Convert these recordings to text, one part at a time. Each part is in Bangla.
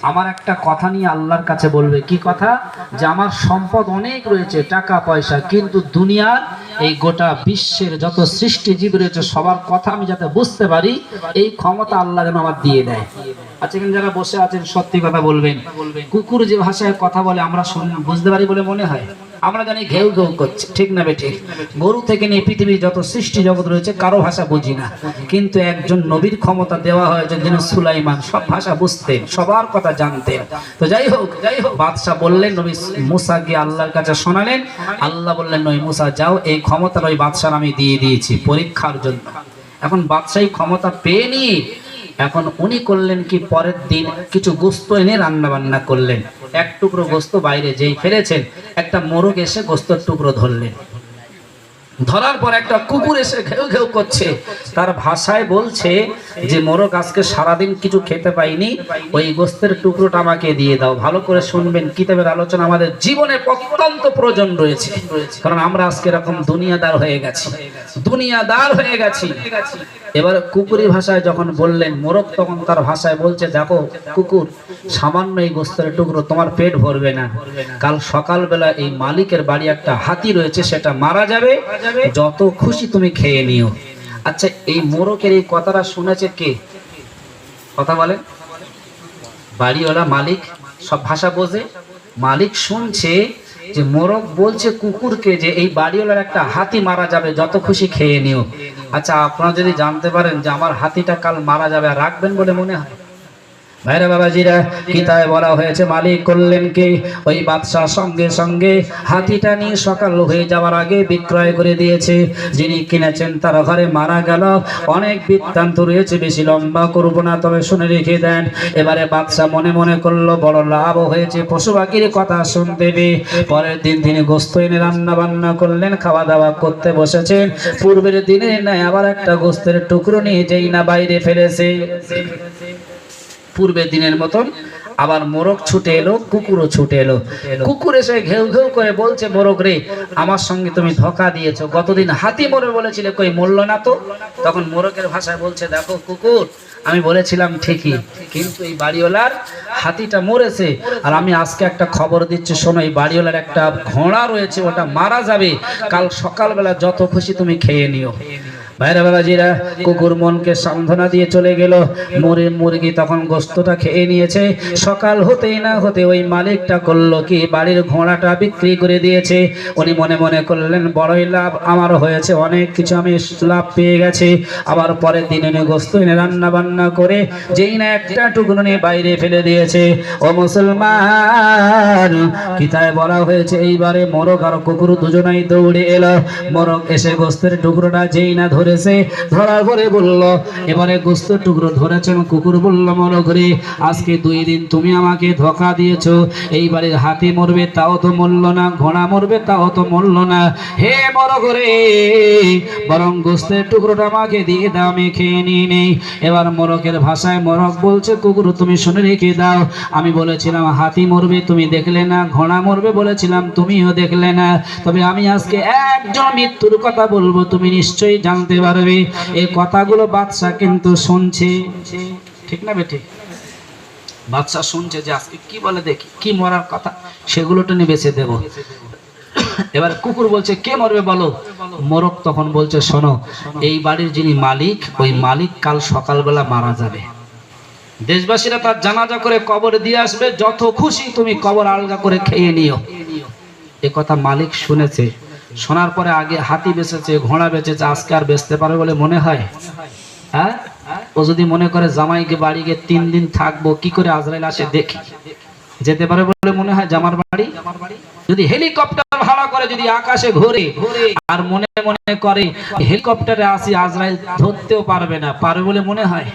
আমার একটা কথা নিয়ে আল্লাহর কাছে বলবে। কি কথা? যে আমার সম্পদ অনেক রয়েছে, টাকা পয়সা, কিন্তু দুনিয়ার এই গোটা বিশ্বের যত সৃষ্টিজীব রয়েছে সবার কথা আমি যাতে বুঝতে পারি, এই ক্ষমতা আল্লাহ যেন আমার দিয়ে দেয়। আচ্ছা, এখানে যারা বসে আছেন সত্যি কথা বলবেন, কুকুর যে ভাষায় কথা বলে আমরা বুঝতে পারি বলে মনে হয়? আমরা জানি ঘেউ ঘেউ করছে, ঠিক না বেঠিক? গরু থেকে নিয়ে পৃথিবীর যত সৃষ্টি জগৎ রয়েছে কারো ভাষা বুঝি না, কিন্তু একজন নবীর ক্ষমতা দেওয়া হয়েছে যিনি সুলাইমান, সব ভাষা বুঝতেন, সবার কথা জানতেন। তো যাই হোক, বাদশাহ বললেন, নবী মুসা গিয়ে আল্লাহর কাছে শোনালেন। আল্লাহ বললেন, নবী মুসা যাও, এই ক্ষমতা ওই বাদশাহ আমি দিয়ে দিয়েছি পরীক্ষার জন্য। এখন বাদশাহী ক্ষমতা পেয়ে নিয়ে এখন উনি করলেন কি, পরের দিন কিছু গোস্ত এনে রান্না বান্না করলেন। এক টুকরো গোস্ত বাইরে যেই ফেলেছেন, একটা মোরগ এসে গোস্তের টুকরো ধরলেন। ধরার পর একটা কুকুর এসে ঘেউ ঘেউ করছে, তার ভাষায় বলছে যে মোরগ আজকে সারাদিন কিছু খেতে পাইনি, ওই গোস্তের টুকরোটা আমাকে দিয়ে দাও। ভালো করে শুনবেন, কিতাবের আলোচনা আমাদের জীবনে অত্যন্ত প্রয়োজন রয়েছে, কারণ আমরা আজকে এরকম দুনিয়াদার হয়ে গেছি, দুনিয়াদার হয়ে গেছি। এবার কুকুরি ভাষায় যখন বললেন, মোরগ তখন তার ভাষায় বলছে, দেখো কুকুর, সামান্য এই গোস্তের টুকরো তোমার পেট ভরবে না, কাল সকালবেলা এই মালিকের বাড়ি একটা হাতি রয়েছে, সেটা মারা যাবে, যত খুশি তুমি খেয়ে নিও। আচ্ছা, এই মোরগের এই কথাটা শুনেছে কে? কথা বলেন। বাড়িওয়ালা, মালিক, সব ভাষা বোঝে। মালিক শুনছে যে মোরগ বলছে কুকুরকে যে এই বাড়িওয়ালার একটা হাতি মারা যাবে, যত খুশি খেয়ে নিও। আচ্ছা, আপনারা যদি জানতে পারেন যে আমার হাতিটা কাল মারা যাবে, আর রাখবেন বলে মনে হয়? ভাইরা বাবাজিরা, কিতাবে বলা হয়েছে মালিক করলেন কি, ওই বাদশাহ সঙ্গে সঙ্গে হাতিটা নিয়ে সকাল হয়ে যাওয়ার আগে বিক্রয় করে দিয়েছে। যিনি কিনেছেন তার ঘরে মারা গেল। অনেক বৃত্তান্ত রয়েছে, বেশি লম্বা করবো না, তবে শুনে রেখে দেন। এবারে বাদশাহ মনে মনে করলো বড় লাভ হয়েছে, পশু পাখির কথা শুনতে পেয়ে পরের দিন তিনি গোস্ত এনে রান্না বান্না করলেন, খাওয়া দাওয়া করতে বসেছেন। পূর্বের দিনে নাই আবার একটা গোস্তের টুকরো নিয়ে যেই না বাইরে ফেলেছে, পূর্বের দিনের মতন আবার মোরগ ছুটে এলো, কুকুরও ছুটে এলো। কুকুর এসে ঘেউ ঘেউ করে বলছে, মোরগ রে, আমার সঙ্গে তুমি ধোঁকা দিয়েছো, গতদিন হাতি মরে বলেছিলে, কই মরল না তো? তখন মোরগের ভাষায় বলছে, দেখো কুকুর, আমি বলেছিলাম ঠিকই, কিন্তু এই বাড়িওয়ালার হাতিটা মরেছে, আর আমি আজকে একটা খবর দিচ্ছি, শোনো, এই বাড়িওয়ালার একটা ঘোড়া রয়েছে, ওটা মারা যাবে, কাল সকালবেলা যত খুশি তুমি খেয়ে নিও। ভাইরা বাবাজিরা, কুকুর মনকে সান্ত্বনা দিয়ে চলে গেল। মুরগি তখন গোস্তটা খেয়ে নিয়েছে। সকাল হতেই না হতে ওই মালিকটা করলো কি, বাড়ির ঘোড়াটা বিক্রি করে দিয়েছে। উনি মনে মনে করলেন, বড়ই লাভ আমার হয়েছে, অনেক কিছু আমি লাভ পেয়ে গেছি। আবার পরের দিন উনি গোস্ত এনে রান্না বান্না করে যেই না একটা টুকরো নিয়ে বাইরে ফেলে দিয়েছে। ও মুসলমান, কিতাবে বলা হয়েছে এইবারে মোরগ আর কুকুর দুজনেই দৌড়ে এলো। মোরগ এসে গোস্তের টুকরোটা যেই না ধরেছে, ধরার পরে বলল, এবারে গোস্তের টুকরো ধরেছেন। কুকুর বলল, মোরগ রে, আজকে 2 দিন তুমি আমাকে ধোঁকা দিয়েছো, এইবারে হাতি মরবে তাও তো মরল না, ঘোড়া মরবে তাও তো মরল না, হে মোরগ রে, বরং গোস্তের টুকরোটা আমাকে দিয়ে দাও, আমি খেয়ে নিয়ে নেই। এবার মোরগের ভাষায় মোরগ বলছে, কুকুর তুমি শুনে রেখে দাও, আমি বলেছিলাম হাতি মরবে, তুমি দেখলে না, ঘোড়া মরবে বলেছিলাম, তুমিও দেখলে না, তবে আমি আজকে একজন মৃত্যুর কথা বলবো, তুমি নিশ্চয়ই জানতে পারবে। এই কথাগুলো বাদশা কিন্তু শুনছে, ঠিক না বেটি? বাদশা শুনছে যে আজকে কি বলে, দেখি কি মরার কথা, সেগুলোটা নিয়ে বেছে দেব। এবার কুকুর বলছে, কে মরবে বলো? মোরগ তখন বলছে, শোনো, এই বাড়ির যিনি মালিক, ওই মালিক কাল সকালবেলা মারা যাবে, দেশবাসীরা তার জানাজা করে কবরে দিয়ে আসবে, যত খুশি তুমি কবর আলগা করে খেয়ে নিও। এ কথা মালিক শুনেছে। শোনার পরে আগে হাতি বেচেছে, ঘোড়া বেচেছে, আজকে আর বেচতে পারবে বলে মনে হয়? হ্যাঁ, ও যদি মনে করে জামাইকে বাড়ি গিয়ে 3 দিন থাকবো, কি করে আজরাইল আসে দেখি, যেতে পারে বলে মনে হয়? জামার বাড়ি যদি হেলিকপ্টার ভাড়া করে যদি আকাশে ঘোরে আর মনে মনে করে হেলিকপ্টারে আসি, আজরাইল ধরতেও পারবে না, পারবে বলে মনে হয়?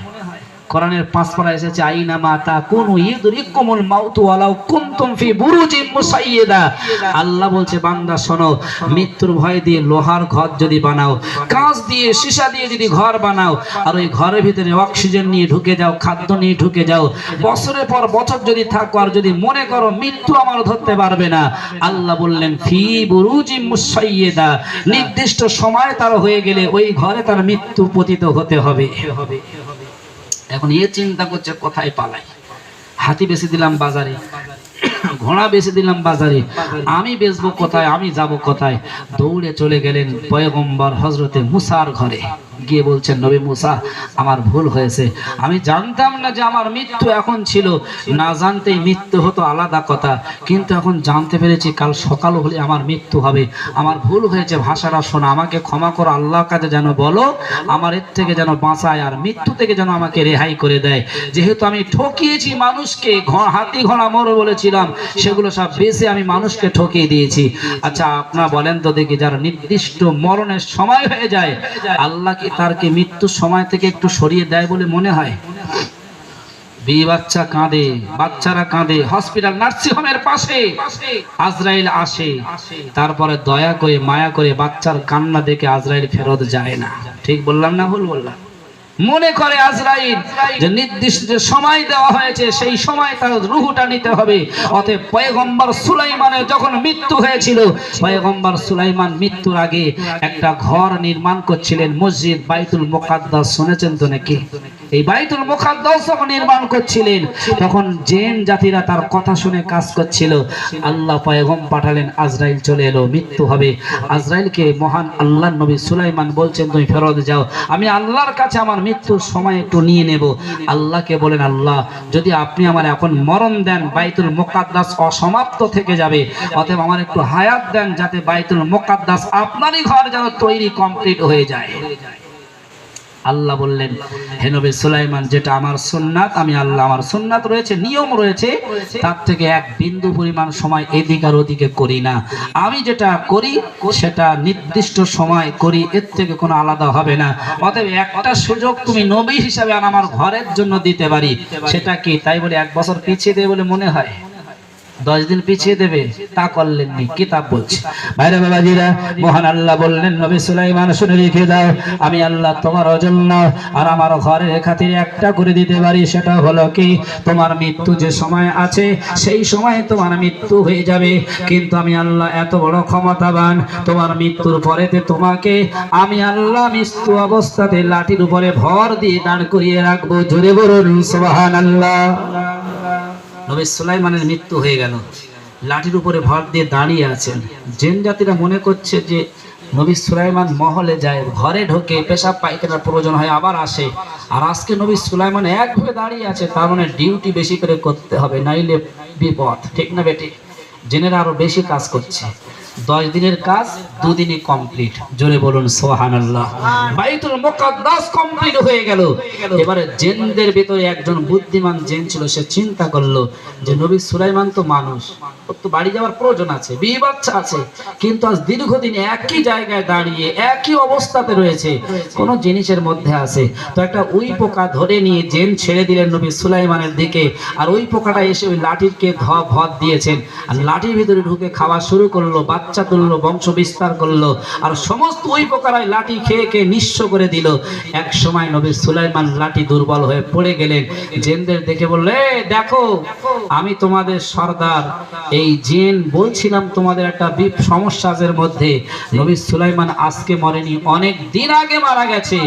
কোরআনের 5 পারা এসেছে, আইনা মাতা কুনু ইদরিকুমুল মাউতু ওয়ালাউ কুনতুম ফি বুরুজিম মুসাইয়্যিদা। আল্লাহ বলছে, বান্দা শোনো, মৃত্যুর ভয় দিয়ে লোহার ঘর যদি বানাও, কাঁচ দিয়ে সীসা দিয়ে যদি ঘর বানাও, আর ওই ঘরের ভিতরে অক্সিজেন নিয়ে ঢুকে যাও, খাদ্য নিয়ে ঢুকে যাও, বছরের পর বছর যদি থাকো, আর যদি মনে করো মৃত্যু আমার ধরতে পারবে না, আল্লাহ বললেন ফি বুরুজিম মুসাইয়্যিদা, নির্দিষ্ট সময় তার হয়ে গেলে ওই ঘরে তার মৃত্যু পতিত হতে হবে। এখন এ চিন্তা করছে কোথায় পালাই, হাতি বেচে দিলাম বাজারে, ঘোড়া বেচে দিলাম বাজারে, আমি বেচবো কোথায়, আমি যাব কোথায়? দৌড়ে চলে গেলেন পয়গম্বর হযরতে মুসার ঘরে। গিয়ে বলছেন, নবী মুসা, আমার ভুল হয়েছে, আমি জানতাম না যে আমার মৃত্যু এখন ছিল, না জানতেই মৃত্যু হতো আলাদা কথা, কিন্তু এখন জানতে পেরেছি কাল সকাল হলে আমার মৃত্যু হবে। আমার ভুল হয়েছে, ভাষাটা শোনা, আমাকে ক্ষমা করো, আল্লাহর কাছে যেন বলো আমার এর থেকে যেন বাঁচায়, আর মৃত্যু থেকে যেন আমাকে রেহাই করে দেয়। যেহেতু আমি ঠকিয়েছি মানুষকে, হাতি ঘোড়া মরো বলেছিলাম, সেগুলো সব বেশি আমি মানুষকে ঠকিয়ে দিয়েছি। আচ্ছা আপনারা বলেন তো দেখি, যারা নির্দিষ্ট মরণের সময় হয়ে যায়, আল্লাহ কি তার কি মৃত্যুর সময় থেকে একটু সরিয়ে দেয় বলে মনে হয়? বিয়ে বাচ্চা কাঁদে, বাচ্চারা কাঁদে, হসপিটাল নার্সিং হোমের পাশে আজরাইল আসে, তারপরে দয়া করে মায়া করে বাচ্চার কান্না দেখে আজরাইল ফেরত যায় না। ঠিক বললাম না ভুল বললাম? মনে করে আজরাইল যে নির্দিষ্ট সময় দেওয়া হয়েছে, সেই সময় তার রূহটা নিতে হবে। অতএব পয়গম্বর সুলাইমানের যখন মৃত্যু হয়েছিল, পয়গম্বর সুলাইমান মৃত্যুর আগে একটা ঘর নির্মাণ করছিলেন, মসজিদ বাইতুল মুকাদ্দাস। শুনেছেন তো নাকি? এই বাইতুল মুকাদ্দাস যখন নির্মাণ করছিলেন, তখন জিন জাতিরা তার কথা শুনে কাজ করছিল। আল্লাহ পয়গম্বর পাঠালেন, আজরাইল চলে এলো, মৃত্যু হবে। আজরাইলকে মহান আল্লাহর নবী সুলাইমান বলছেন, তুমি ফেরত যাও, আমি আল্লাহর কাছে আমার মৃত্যুর সময় একটু নিয়ে নেব। আল্লাহকে বলেন, আল্লাহ যদি আপনি আমার এখন মরণ দেন, বাইতুল মুকাদ্দাস অসমাপ্ত থেকে যাবে, অতএব আমার একটু হায়াত দেন, যাতে বাইতুল মুকাদ্দাস আপনারই ঘর যেন তৈরি কমপ্লিট হয়ে যায়। আল্লাহ বললেন, হে নবী সুলাইমান, যেটা আমার সুন্নাত, আমি আল্লাহ আমার সুন্নাত রয়েছে, নিয়ম রয়েছে, তার থেকে এক বিন্দু পরিমাণ সময় এদিক আর ওদিকে করি না। আমি যেটা করি সেটা নির্দিষ্ট সময় করি, এর থেকে কোনো আলাদা হবে না। অতএব একটা সুযোগ তুমি নবী হিসাবে আর আমার ঘরের জন্য দিতে পারি, সেটা কি? তাই বলে 1 বছর পিছিয়ে দেবে বলে মনে হয়? 10 দিন পিছিয়ে দেবে? তা করলেননি, কিতাব বলছে। ভাইরা বাবাজিরা, মহান আল্লাহ বললেন, নবী সুলাইমান শুনে রেখে দাও, আমি আল্লাহ তোমার জন্য আর আমার ঘরের খাতিরে একটা করে দিতে পারি। সেটা হলো কি, তোমার মৃত্যু যে সময় আছে সেই সময় তোমার মৃত্যু হয়ে যাবে, কিন্তু আমি আল্লাহ এত বড় ক্ষমতাবান, তোমার মৃত্যুর পরেতে তোমাকে আমি আল্লাহ মৃত্যু অবস্থাতে লাঠির উপরে ভর দিয়ে দাঁড় করিয়ে রাখবো। জোরে বলুন সুবহানাল্লাহ। নবী সুলাইমানের মৃত্যু হয়ে গেল, লাঠির উপরে ভর দিয়ে দাঁড়িয়ে আছেন। জিন জাতিরা মনে করছে যে নবী সুলাইমান মহলে যায়, ঘরে ঢোকে, পেশাব পায়খানার প্রয়োজন হয়, আবার আসে, আর আজকে নবী সুলাইমান একভাবে দাঁড়িয়ে আছে, তার মানে ডিউটি বেশি করে করতে হবে, নাইলে বিপদ। ঠিক না বেটি? জিনেরা আরো বেশি কাজ করছে, 10 দিনের কাজ 2 দিনে কমপ্লিট। জোরে বলুন সুবহানাল্লাহ। বাইতুল মুকাদ্দাস কমপ্লিট হয়ে গেল। এবারে জিনদের ভিতরে একজন বুদ্ধিমান জিন ছিল, সে চিন্তা করলো যে নবী সুলাইমান তো মানুষ, ওর তো বাড়ি যাওয়ার প্রয়োজন আছে, বিয়ে বাচ্চা আছে, কিন্তু আজ দীর্ঘদিন একই জায়গায় দাঁড়িয়ে একই অবস্থাতে রয়েছে, কোন জিনিসের মধ্যে আছে। তো একটা উই পোকা ধরে নিয়ে জিন ছেড়ে দিলেন নবী সুলাইমানের দিকে, আর ওই পোকাটা এসে ওই লাঠিকে ভর দিয়েছেন, আর লাঠির ভিতরে ঢুকে খাওয়া শুরু করলো, বাচ্চা তুললো, বংশ বিস্তার করলো, আর সমস্ত ওই পোকারাই লাঠি খেয়ে খেয়ে নিঃস্ব করে দিল। এক সময় নবী সুলাইমান লাঠি দুর্বল হয়ে পড়ে গেলেন। জিনদের দেখে বললে, দেখো আমি তোমাদের সর্দার, এই জিন বলছিলাম তোমাদের একটা সমস্যার মধ্যে। নবী সুলাইমান আজকে মরেনি, অনেক দিন আগে মারা গেছে,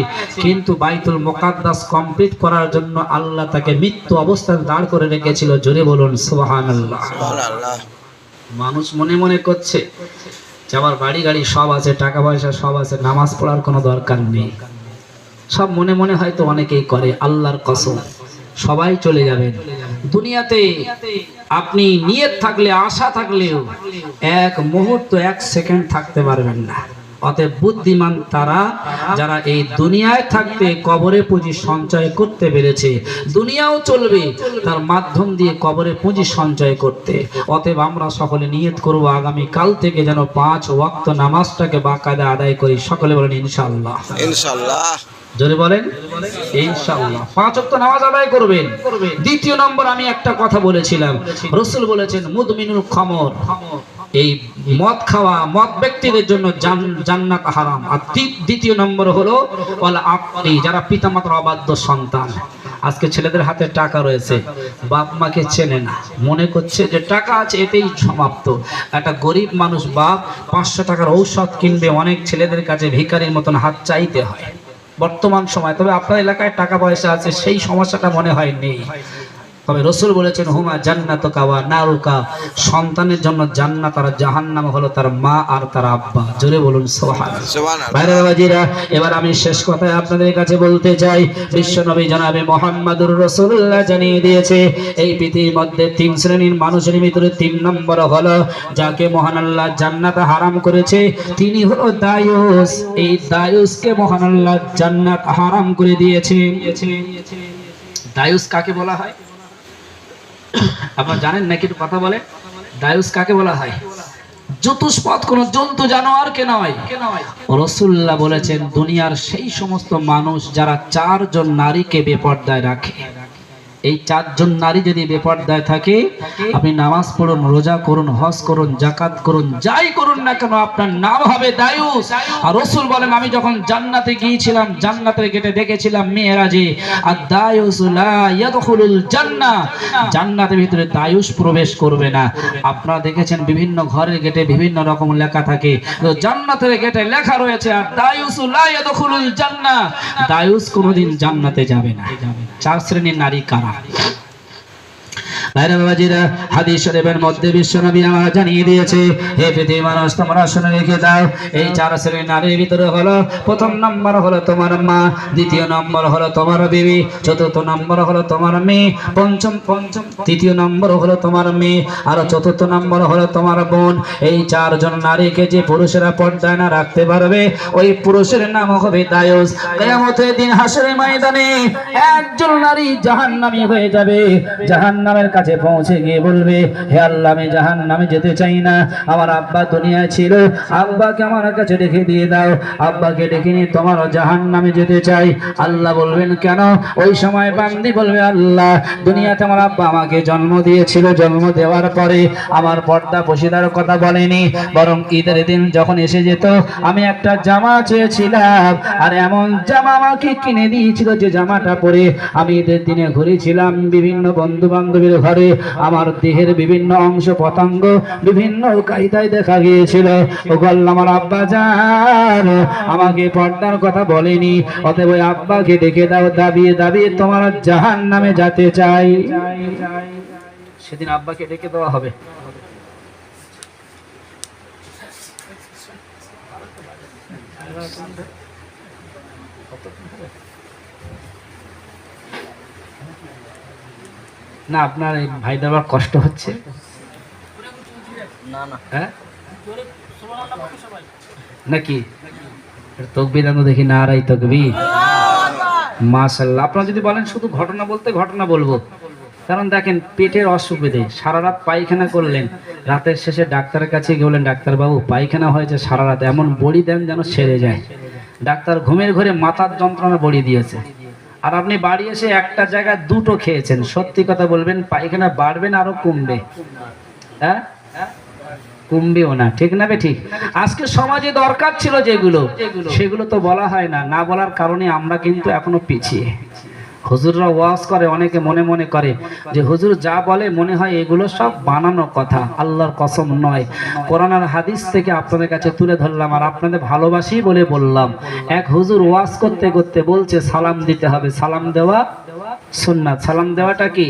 কিন্তু বাইতুল মুকাদ্দাস কমপ্লিট করার জন্য আল্লাহ তাকে মৃত্যু অবস্থায় দাঁড় করে রেখেছিল। জোরে বলুন সুবহানাল্লাহ। মানুষ মনে মনে করছে যে আমার বাড়ি গাড়ি সব আছে, টাকা পয়সা সব আছে, নামাজ পড়ার কোনো দরকার নেই, সব মনে মনে হয়তো অনেকেই করে। আল্লাহর কসম, সবাই চলে যাবেন দুনিয়াতে। আপনি নিয়ত থাকলে, আশা থাকলেও 1 মুহূর্ত 1 সেকেন্ড থাকতে পারবেন না। অতএব বুদ্ধিমান তারা যারা এই দুনিয়ায় থাকতে কবরে পুঁজি সঞ্চয় করতে পেরেছে, দুনিয়াও চলবে তার মাধ্যম দিয়ে কবরে পুঁজি সঞ্চয় করতে। অতএব আমরা সকলে নিয়ত করব আগামী কাল থেকে যেন 5 ওয়াক্ত নামাজটাকে বাকায়দা আদায় করি। সকলে বলেন ইনশাআল্লাহ। ইনশাআল্লাহ। জোরে বলেন ইনশাআল্লাহ। 5 ওয়াক্ত নামাজ আদায় করবেন। দ্বিতীয় নম্বর, আমি একটা কথা বলেছিলাম, রাসূল বলেছেন মুদমিনুল খামর, এই মদ খাওয়া, মদ ব্যক্তিদের জন্য জান্নাত হারাম। আর দ্বিতীয় নম্বর হলো আপনি যারা পিতামাতার অবাধ্য সন্তান। আজকে ছেলেদের হাতে টাকা রয়েছে, বাপ মাকে চেনে না, মনে করছে যে টাকা আছে এতেই সমাপ্ত। একটা গরিব মানুষ বাপ 500 টাকার ঔষধ কিনবে, অনেক ছেলেদের কাছে ভিখারির মতন হাত চাইতে হয় বর্তমান সময়। তবে আপনার এলাকায় টাকা পয়সা আছে, সেই সমস্যাটা মনে হয় নেই। তবে রসুল বলেছেন হুমা জান্নাতুকা ওয়া নারুকা, সন্তানের জন্য জান্নাত আর জাহান্নাম হলো তার মা আর তার আব্বা। জোরে বলুন সুবহানাল্লাহ। ভাইরা বাবাজিরা, এবার আমি শেষ কথায় আপনাদের কাছে বলতে চাই, বিশ্বনবী জনাবে মুহাম্মদুর রাসূলুল্লাহ জানিয়ে দিয়েছে এই পৃথিবীর মধ্যে 3 শ্রেণীর মানুষের ভিতরে 3 নম্বর হলো যাকে মহান আল্লাহ জান্নাত হারাম করেছে, তিনি হলো দায়ুস। এই দায়ুসকে মহান আল্লাহ জান্নাত হারাম করে দিয়েছে। দায়ুস কাকে বলা হয় আপনারা জানেন নাকি? একটু কথা বলে। দায়ুস কাকে বলা হয়? চতুষ্পদ কোন জন্তু জানোয়ারকে নয়। রাসূলুল্লাহ বলেছেন দুনিয়ার সেই সমস্ত মানুষ যারা 4 জন নারীকে বেপরদায় রাখে। এই 4 জন নারী যদি বেপরদায় থাকে, আপনি নামাজ পড়ুন, রোজা করুন, হজ করুন, যাকাত করুন, যাই করুন না কেন, আপনার নাম হবে দায়ুস। আর রাসূল বলেন আমি যখন জান্নাতে গিয়েছিলাম, জান্নাতের গেটে দেখেছিলাম মেরাজে, আর দায়ুস লা ইয়াদখুলুল জান্নাহ, জান্নাতের ভিতরে দায়ুস প্রবেশ করবে না। আপনারা দেখেছেন বিভিন্ন ঘরের গেটে বিভিন্ন রকম লেখা থাকে, তো জান্নাতের গেটে লেখা রয়েছে আর দায়ুস লা ইয়াদখুলুল জান্নাহ, দায়ুস কোনোদিন জান্নাতে যাবে না। 4 শ্রেণীর নারী কারা? ভাইরা বাবাজিরা, হাদিস শরীফের মধ্যে বিশ্বনবী আমাদের জানিয়ে দিয়েছে, হে পৃথিবীর মানুষ তোমরা শুনে রেখে দাও, এই 4 শ্রেণীর নারীর ভিতরে হলো প্রথম নম্বর হলো তোমার মা, দ্বিতীয় নম্বর হলো তোমার বিবি, চতুর্থ নম্বর হলো তোমার মেয়ে, তৃতীয় নম্বর হলো তোমার মেয়ে, আর চতুর্থ নম্বর হলো তোমার বোন। এই 4 জন নারীকে যে পুরুষেরা পর্দায় না রাখতে পারবে, ওই পুরুষের নাম হবে দায়ুস। কিয়ামতের দিন হাসরের ময়দানে একজন নারী জাহান্নামী হয়ে যাবে, জাহান্নামের কাছে পৌঁছে গিয়ে বলবে, হে আল্লাহ আমি জাহান্নামে যেতে চাই না, আমার আব্বা দুনিয়ায় ছিল, আব্বাকে আমার কাছে রেখে দিয়ে দাও, আব্বাকে ডেকে নিয়ে তোমার জাহান্নামে যেতে চাই। আল্লাহ বলবেন কেন? ওই সময় বান্দি বলবে, আল্লাহ দুনিয়াতে আমার আব্বা আমাকে জন্ম দিয়েছিল, জন্ম দেওয়ার পরে আমার পর্দা পশিদার কথা বলেনি, বরং ঈদের দিন যখন এসে যেত আমি একটা জামা চেয়েছিলাম, আর এমন জামা আমাকে কিনে দিয়েছিল যে জামাটা পরে আমি ঈদের দিনে ঘুরেছিলাম বিভিন্ন বন্ধু বান্ধবের ঘরে, আমার দেহের বিভিন্ন অংশ পতঙ্গ বিভিন্ন কায়দায় দেখা গিয়েছিল। ওগো আল্লাহ আমার আব্বা জান আমাকে পর্দার কথা বলেনি, অতএব ওই আব্বাকে ডেকে দাও, দাবিয়ে দাবিয়ে তোমার জাহান্নামে যেতে চাই। সেদিন আব্বাকে ডেকে দেওয়া হবে। না আপনার এই ভাইদের আবার কষ্ট হচ্ছে নাকি? তকবীর আমি দেখি না, আরাই তকবীর, মাশাআল্লাহ। আপনারা যদি বলেন শুধু ঘটনা বলতে ঘটনা বলবো, কারণ দেখেন পেটের অসুবিধে, সারা রাত পায়খানা করলেন, রাতের শেষে ডাক্তারের কাছে গেলেন, ডাক্তারবাবু পায়খানা হয়েছে সারা রাত, এমন বড়ি দেন যেন সেরে যায়। ডাক্তার ঘুমের ঘরে মাথার যন্ত্রণা বড়ি দিয়েছে, আর আপনি বাড়ি এসে একটা জায়গায় 2টো খেয়েছেন, সত্যি কথা বলবেন পায়খানা বাড়বে না আরো কমবে? হ্যাঁ, কমবেও না, ঠিক না বে ঠিক? আজকে সমাজে দরকার ছিল যেগুলো, সেগুলো তো বলা হয় না, না বলার কারণে আমরা কিন্তু এখনো পিছিয়ে। হুজুররা ওয়াজ করে, অনেকে মনে মনে করে যে হুজুর যা বলে মনে হয় এগুলো সব বানানো কথা, আল্লাহর কসম নয়। কোরআন আর হাদিস থেকে আপনাদের কাছে তুলে ধরলাম, আর আপনাদের ভালোবাসি বলে বললাম। এক হুজুর ওয়াজ করতে করতে বলছে সালাম দিতে হবে, সালাম দেওয়া সুন্নাত। সালাম দেওয়াটা কি?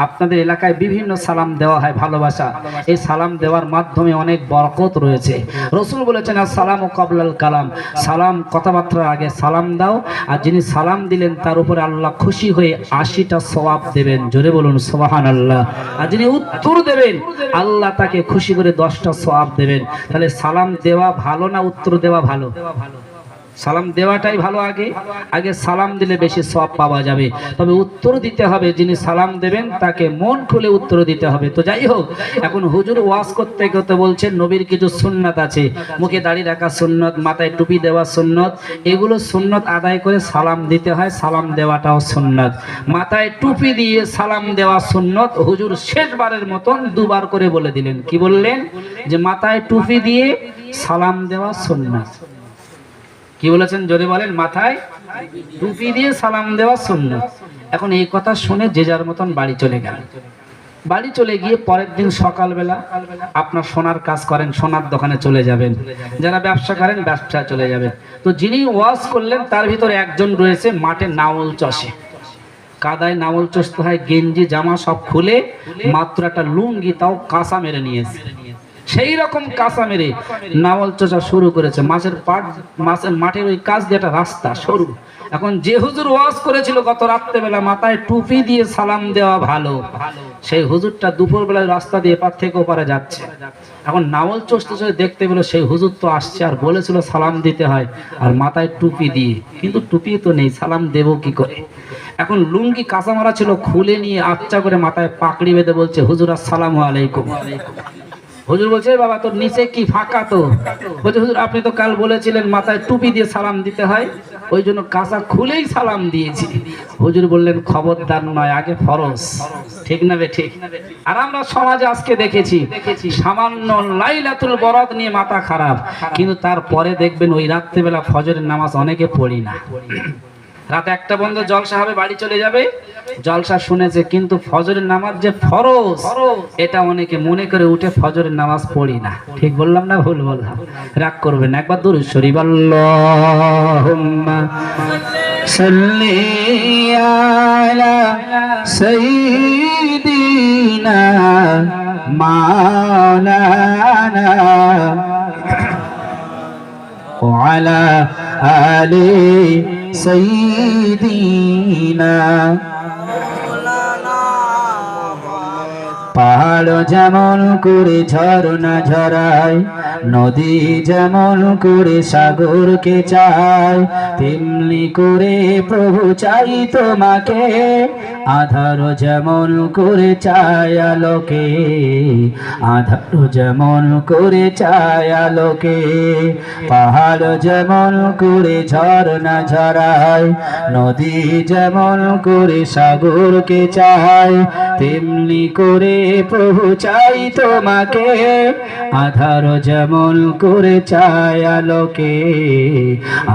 আপনাদের এলাকায় বিভিন্ন সালাম দেওয়া হয়, ভালোবাসা। এই সালাম দেওয়ার মাধ্যমে অনেক বরকত রয়েছে। রাসূল বলেছেন আসসালামু ক্বাবলাল কালাম, সালাম কথাবার্তার আগে সালাম দাও, আর যিনি সালাম দিলেন তার উপরে আল্লাহ খুশি হয়ে 80টা সওয়াব দেবেন। জোরে বলুন সুবহানাল্লাহ। আর যিনি উত্তর দেবেন আল্লাহ তাকে খুশি করে 10টা সওয়াব দেবেন। তাহলে সালাম দেওয়া ভালো না উত্তর দেওয়া ভালো? সালাম দেওয়াটাই ভালো। আগে আগে সালাম দিলে বেশি সওয়াব পাওয়া যাবে, তবে উত্তর দিতে হবে, যিনি সালাম দেবেন তাকে মন খুলে উত্তর দিতে হবে। তো যাই হোক, এখন হুজুর ওয়াজ করতে করতে বলছেন নবীর কিছু সুন্নাত আছে, মুখে দাড়ি রাখা সুন্নত, মাথায় টুপি দেওয়া সুন্নত, এগুলো সুন্নত আদায় করে সালাম দিতে হয়, সালাম দেওয়াটাও সুন্নত। মাথায় টুপি দিয়ে সালাম দেওয়া সুন্নত হুজুর শেষবারের মতন 2বার করে বলে দিলেন। কি বললেন? যে মাথায় টুপি দিয়ে সালাম দেওয়া সুন্নত। কি বলেছেন জোরে বলেন? মাথায় টুপি দিয়ে সালাম দেওয়া সুন্নাত। এখন এই কথা শুনে যে যার মতন বাড়ি চলে গেল। বাড়ি চলে গিয়ে পরের দিন সকালবেলা আপনার সোনার কাজ করেন, সোনার দোকানে চলে যাবেন, যারা ব্যবসা করেন ব্যবসা চলে যাবেন। তো যিনি ওয়াজ করলেন তার ভিতরে একজন রয়েছে মাঠে নাঙল চষে। কাদায় নাঙল চষতে হয়, গেঞ্জি জামা সব খুলে মাত্র একটা লুঙ্গি তাও কাঁচা মেরে নিয়েছে। সেই রকম কাঁচা মেরে নাঙল চষা শুরু করেছে। মাঠের ওই কাজ দিয়ে একটা রাস্তা সরু। এখন যে হুজুর ওয়াজ করেছিল গত রাত্রেবেলা মাথায় টুপি দিয়ে সালাম দেওয়া ভালো, সেই হুজুরটা দুপুর বেলায় রাস্তা দিয়ে এপার থেকে ওপারে যাচ্ছে। এখন নাঙল চষতে চষতে দেখতে পেলো সেই হুজুর তো আসছে, আর বলেছিল সালাম দিতে হয় আর মাথায় টুপি দিয়ে, কিন্তু টুপি তো নেই, সালাম দেব কি করে? এখন লুঙ্গি কাঁচা মারা ছিল, খুলে নিয়ে আচ্ছা করে মাথায় পাকড়ি বেঁধে বলছে, হুজুর আসসালামু আলাইকুম। হুজুর বলছে, বাবা তোর নিচে কি ফাঁকা? তো বলছে, হুজুর আপনি তো কাল বলেছিলেন মাথায় টুপি দিয়ে সালাম দিতে হয়, ওই জন্য কাঁচা খুলেই সালাম দিয়েছি। হুজুর বললেন, খবরদার নয়, আগে ফরজ। ঠিক না বে ঠিক? আর আমরা সমাজে আজকে দেখেছি সামান্য লাইলাতুল বরাত নিয়ে মাথা খারাপ, কিন্তু তারপরে দেখবেন ওই রাত্রিবেলা ফজরের নামাজ অনেকে পড়ি না। রাত 1টা পর্যন্ত জলসা হবে, বাড়ি চলে যাবে, জলসা শুনেছে, কিন্তু ফজরের নামাজ যে ফরজ এটা অনেকে মনে করে উঠে ফজরের নামাজ পড়ি না। ঠিক বললাম না ভুল বললাম? রাগ করবেন না, একবার দুরূদ শরীফ আল্লাহুম্মা সাল্লি আলা সাইয়্যিদিনা মাওলানা ওয়া আলা আলি সাইয়্যিদিনা। পাহাড় যেমন করে ঝরনা ঝরায়, নদী যেমন করে সাগরকে চায়, তেমনি করে প্রভু চাই তোমাকে, আধার যেমন করে চায় আলোকে, আধার যেমন করে চায় আলোকে। পাহাড় যেমন করে ঝরনা ঝরায়, নদী যেমন করে সাগরকে চায়, তেমনি করে প্রভু চাই তোমাকে, আধার যেমন করে চায় আলোকে,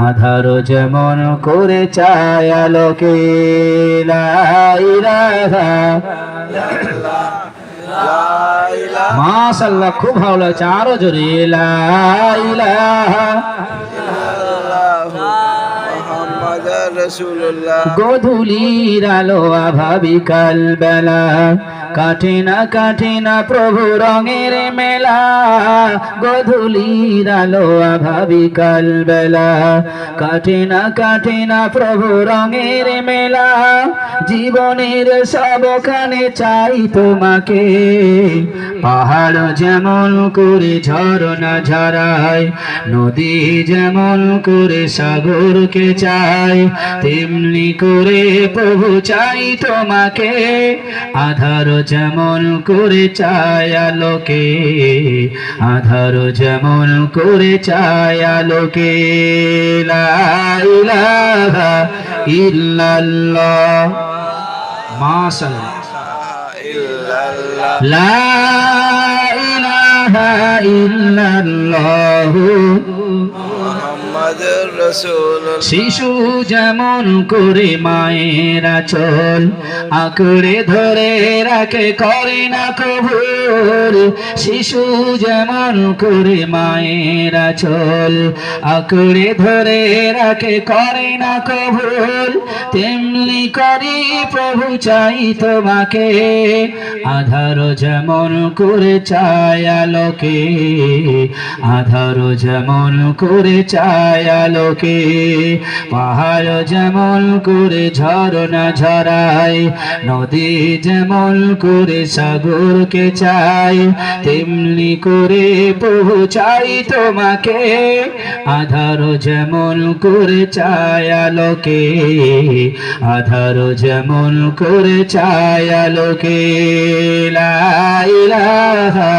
আধার যেমন করে চায় আলোকে। লা ইলাহা মাশাআল্লাহ, খুব ভালো লাগছে, আরো জোরে লা ইলাহা গধূলির আলো আভাবি কাল বেলা, কাটে না প্রভু রঙের মেলা, গধূলির আলো আভাবি কাল বেলা, কাটে না প্রভু রঙের মেলা, জীবনের সবখানে চাই তোমাকে, পাহাড় যেমন করে ঝরনা ঝরায়, নদী যেমন করে সাগরকে চায়, তেমনি করে প্রভু চাই তোমাকে, আধার যেমন করে চায় আলোকে, আধার যেমন করে চায় আলোকে। লা ইলাহা ইল্লাল্লাহ মাশাআল্লাহ, লা ইলাহা ইল্লাল্লাহ মুহাম্মাদুর রাসূলুল্লাহ। শিশু যেমন করে মায়ের আঁচল আঁকড়ে ধরে রাখে, করে না কবুল, শিশু যেমন করে মায়ের আঁচল আঁকড়ে ধরে রাখে, করে না কবুল, তেমনি করি প্রভু চাই তোমাকে, আধার যেমন করে চায় আলোকে, আধার যেমন করে চায় আলোকে। পাহাড় যেমন করে ঝরনা ঝরায়, নদী যেমন করে সাগরকে চায়, তেমনি করে প্রভু চাই তোমাকে, আধার যেমন করে চায় আলোকে, আধার যেমন করে চায় আলোকে। লা ইলাহা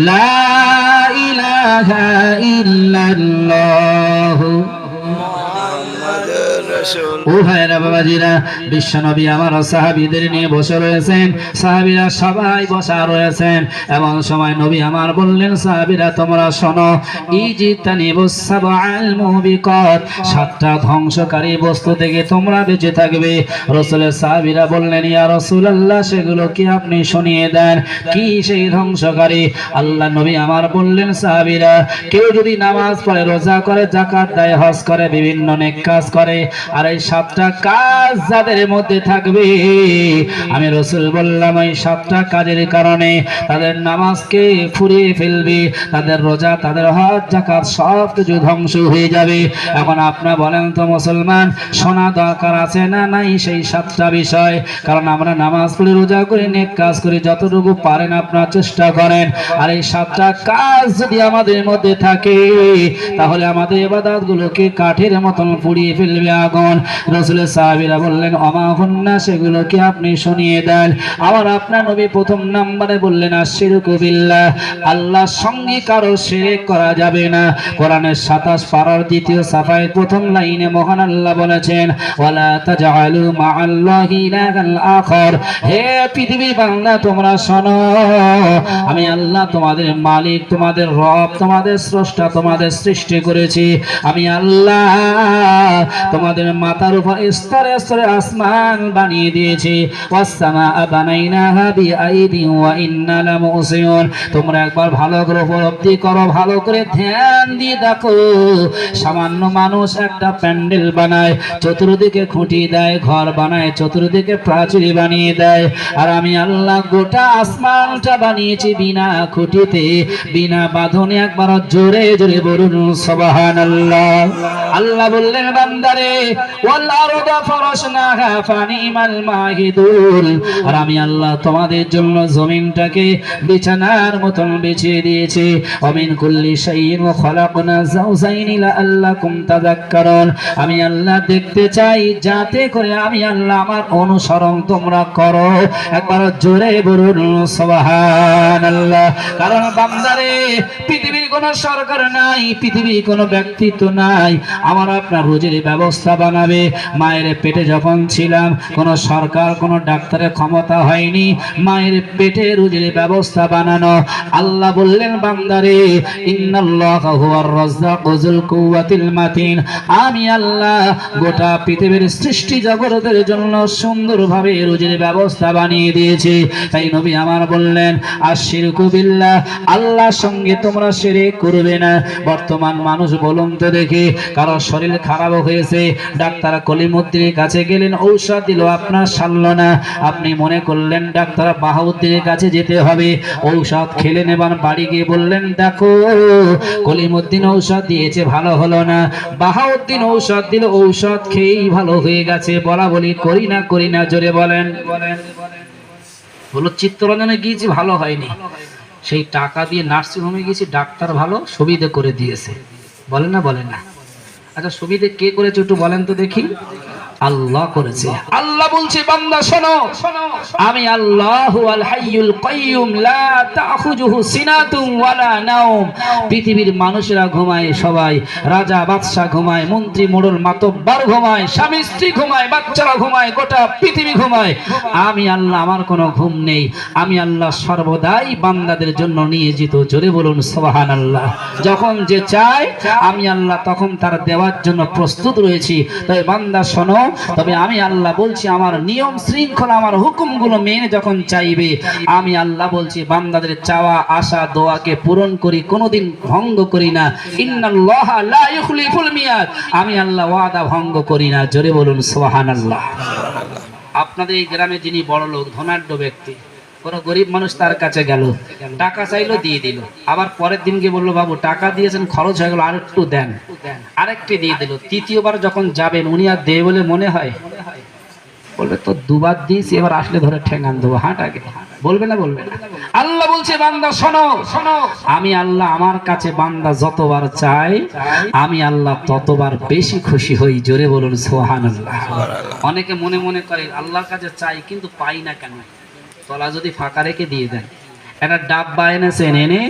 লা ইলাহা ইল্লাল্লাহ ও ভাইরা বাবাজিরা, বিশ্বনবী আমার সাহাবীদের নিয়ে বসে রয়েছেন, সাহাবীরা সবাই বসা রয়েছেন। এমন সময় নবী আমার বললেন, সাহাবীরা তোমরা শোনো, ইজতানিবুস সাবআল মুবিকাত, সাতটা ধ্বংসকারী বস্তু থেকে তোমরা বেঁচে থাকবে। রাসূলের সাহাবীরা বললেন, ইয়া রাসূলুল্লাহ, সেগুলো কি আপনি শুনিয়ে দেন, কি সেই ধ্বংসকারী? আল্লাহ নবী আমার বললেন, সাহাবীরা, কেউ যদি নামাজ পড়ে, রোজা করে, যাকাত দেয়, হজ করে, বিভিন্ন নেক কাজ করে, আর এই সাতটা কাজ যাদের মধ্যে থাকবে, আমি রাসূল বললাম এই সাতটা কাজের কারণে তাদের নামাজকে ফুরিয়ে ফেলবে, তাদের রোজা, তাদের হজ, যাকাত সব কিছু ধ্বংস হয়ে যাবে। এখন আপনারা বলেন তো মুসলমান, শোনা দরকার আছে না নাই সেই সাতটা বিষয়? কারণ আমরা নামাজ পড়ি, রোজা করি, নেক কাজ করি, যতটুকু পারেন আপনারা চেষ্টা করেন। আর এই সাতটা কাজ যদি আমাদের মধ্যে থাকে, তাহলে আমাদের ইবাদত গুলোকে কাঠের মতন পুড়িয়ে ফেলবে আগুন। রাসূলের সাহাবীরা বললেন, ওমা হুন্না, সেগুলো কি আপনি শুনিয়ে দেন। আমার আপনার নবী প্রথম নম্বরে বললেন, আশরিকু বিল্লাহ, আল্লাহর সঙ্গে কারো শিরক করা যাবে না। কোরআনের 27 পারার দ্বিতীয় সাফায় প্রথম লাইনে মহান আল্লাহ বলেছেন, ওয়ালা তাজআলু মা'আল্লাহি ইলাহান আখার। হে পৃথিবীর বান্দা, তোমরা শোনো, আমি আল্লাহ তোমাদের মালিক, তোমাদের রব, তোমাদের স্রষ্টা, তোমাদের সৃষ্টি করেছি। আমি আল্লাহ তোমাদের মাথার উপর স্তরে স্তরে আসমান বানিয়ে দিয়েছি। ওয়াস-সামাআ বানাইনাহা বিআইদিন ওয়া ইন্না লামুসিউন। তোমরা একবার ভালো করে উপলব্ধি করো, ভালো করে ধ্যান দিয়ে দেখো। সামান্য মানুষ একটা প্যান্ডেল বানায়, চতুর্দিকে খুঁটি দেয়, ঘর বানায়, চতুর্দিকে প্রাচীর বানিয়ে দেয়। আর আমি আল্লাহ গোটা আসমানটা বানিয়েছি বিনা খুঁটিতে, বিনা বাঁধনে। একবার জোরে জোরে বলুন সুবহানাল্লাহ। আল্লাহ বললেন, বান্দারে, ওয়াল আরদা ফারাশনাহা ফানিমাল মাহিদুল। আর আমি আল্লাহ তোমাদের জন্য জমিনটাকে বিছানার মতন বিছিয়ে দিয়েছি। ওয়া মিন কুল্লি শাইইন খালাকনা যাওজাইনি লাআল্লাকুম তাযাক্কারুন। আমি আল্লাহ দেখতে চাই যাতে করে আমি আল্লাহ আমার অনুসরণ তোমরা করো। একবার জোরে বলুন সুবহানাল্লাহ। কারণ বান্দারে, পৃথিবীর কোনো সরকার নাই, পৃথিবীর কোনো ব্যক্তিত্ব নাই আমার আপনার রোজের ব্যবস্থা বানাবে। মায়ের পেটে যখন ছিলাম, কোনো সরকার, কোনো ডাক্তারের ক্ষমতা হয়নি মায়ের পেটে রোজের ব্যবস্থা বানানো। আল্লাহ বললেন, বান্দারে, ইন্নাল্লাহা হুয়ার রাজ্জাকু যুল কুওয়াতিল মাতিন। আমি আল্লাহ গোটা পৃথিবীর সৃষ্টি জগতের জন্য সুন্দরভাবে রোজের ব্যবস্থা বানিয়ে দিয়েছি। তাই নবী আমার বললেন, আশরিকু বিল্লাহ, আল্লাহর সঙ্গে তোমরা শিরক করবে না। বর্তমান মানুষ বলুন তো দেখি, কারো শরীর খারাপ হয়েছে, ডাক্তার কলিমুদ্দিনের কাছে গেলেন, ঔষধ দিল, আপনার সারল না। আপনি মনে করলেন ডাক্তার বাহাউদ্দিনের কাছে যেতে হবে, ঔষধ খেলে নেবার, বাড়ি গিয়ে বললেন, দেখো কলিমুদ্দিন ঔষধ দিয়েছে, ভালো হলো না। বাহাউদ্দিন ঔষধ দিল, ঔষধ খেয়েই ভালো হয়ে গেছে। বলা বলি করি না, করি না, জোরে বলেন। বলো, চিত্তরঞ্জনে গিয়েছি, ভালো হয়নি। সেই টাকা দিয়ে নার্সিং হোমে গিয়েছি, ডাক্তার ভালো সুবিধা করে দিয়েছে। বলেন না, বলেন না? আচ্ছা, সুবিধা কে করেছে একটু বলেন তো দেখি? আল্লাহ করেছে। আল্লাহ বলছে, বান্দা শোনো, আমি আল্লাহু আল হাইয়ুল কাইয়ুম লা তাখুযুহু সিনাতুন ওয়ালা নাওম। পৃথিবীর মানুষেরা ঘুমায়, সবাই, রাজা বাদশা ঘুমায়, মন্ত্রী মোড়ল মাতব্বর ঘুমায়, স্বামী স্ত্রী ঘুমায়, বাচ্চারা ঘুমায়, গোটা পৃথিবী ঘুমায়। আমি আল্লাহ, আমার কোনো ঘুম নেই। আমি আল্লাহ সর্বদাই বান্দাদের জন্য নিয়োজিত। জোরে বলুন সুবহানাল্লাহ। যখন যে চায় আমি আল্লাহ তখন তার দেওয়ার জন্য প্রস্তুত রয়েছি। তাই বান্দা শোনো, তবে আমি আল্লাহ বলছি, আমার নিয়ম শৃঙ্খলা, আমার হুকুমগুলো মেনে যখন চাইবে, আমি আল্লাহ বলছি বান্দাদের চাওয়া আশা দোয়াকে পূরণ করি, কোনোদিন ভঙ্গ করি না। ইন্নাল্লাহা লা ইখলিফুল মিয়াদ, আমি আল্লাহ ওয়াদা ভঙ্গ করি না। জোরে বলুন সুবহানাল্লাহ। আপনাদের এই গ্রামে যিনি বড় লোক, ধনাঢ্য ব্যক্তি, কোন গরিব মানুষ তার কাছে গেল, টাকা চাইলো, দিয়ে দিল। আবার পরের দিন গিয়ে বললো, বাবু টাকা দিয়েছেন, খরচ হয়ে গেল, আর একটু দেন, আরেকটি দিয়ে দিল। তৃতীয়বার যখন যাবেন, উনি আর দেবে বলে মনে হয়? বলবে, তো দুবার দিয়েছি, এবার আসলে ধরে ঠেঙ্গান দেবো, হাঁট আগে। বলবে না, বলবে না? আল্লাহ বলছে, বান্দা শোনো, আমি আল্লাহ আমার কাছে বান্দা যতবার চাই, আমি আল্লাহ ততবার বেশি খুশি হই। জোরে বলুন সুবহানাল্লাহ। অনেকে মনে মনে করে আল্লাহর কাছে চাই কিন্তু পাই না কেন? তলা যদি ফাঁকা রেখে দিয়ে দেন, একটা ডাব্বা এনেছেন, এনে